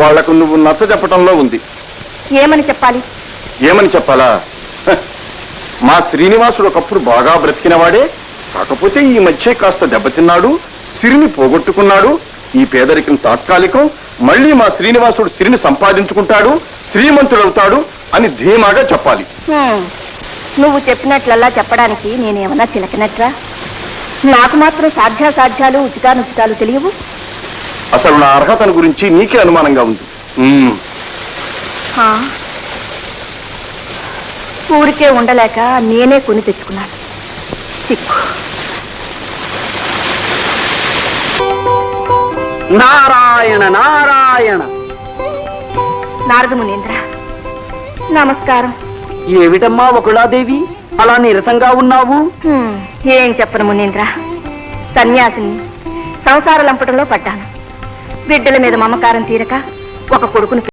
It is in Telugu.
వాళ్లకు నువ్వు నచ్చ చెప్పటంలో ఉంది. ఏమని చెప్పాలి? ఏమని చెప్పాలా? మా శ్రీనివాసుడు ఒకప్పుడు బాగా బ్రతికినవాడే, కాకపోతే ఈ మధ్య కాస్త దెబ్బతిన్నాడు, సిరిని పోగొట్టుకున్నాడు. ఈ పేదరికం తాత్కాలికం, మళ్ళీ మా శ్రీనివాసుడు సిరిని సంపాదించుకుంటాడు, శ్రీమంతుడవుతాడు అని ధీమాగా చెప్పాలి. నువ్వు చెప్పినట్లల్లా చెప్పడానికి నేనేమన్నా చిలకినట్రా? నాకు మాత్రం సాధ్యాసాధ్యాలు ఉచితానుచితాలు తెలియవు. అసలు నా అర్హతను గురించి నీకే అనుమానంగా ఉంది. ఊరికే ఉండలేక నేనే కొని తెచ్చుకున్నాను. చిక్కు. నారాయణ నారాయణ. నారద మునీంద్ర నమస్కారం. ఏమిటమ్మా ఒకళాదేవి అలా నీరసంగా ఉన్నావు? ఏం చెప్పను మునీంద్ర, సన్యాసిని, సంసార లంపటంలో పడ్డాను. బిడ్డల మీద మమకారం తీరక ఒక కొడుకును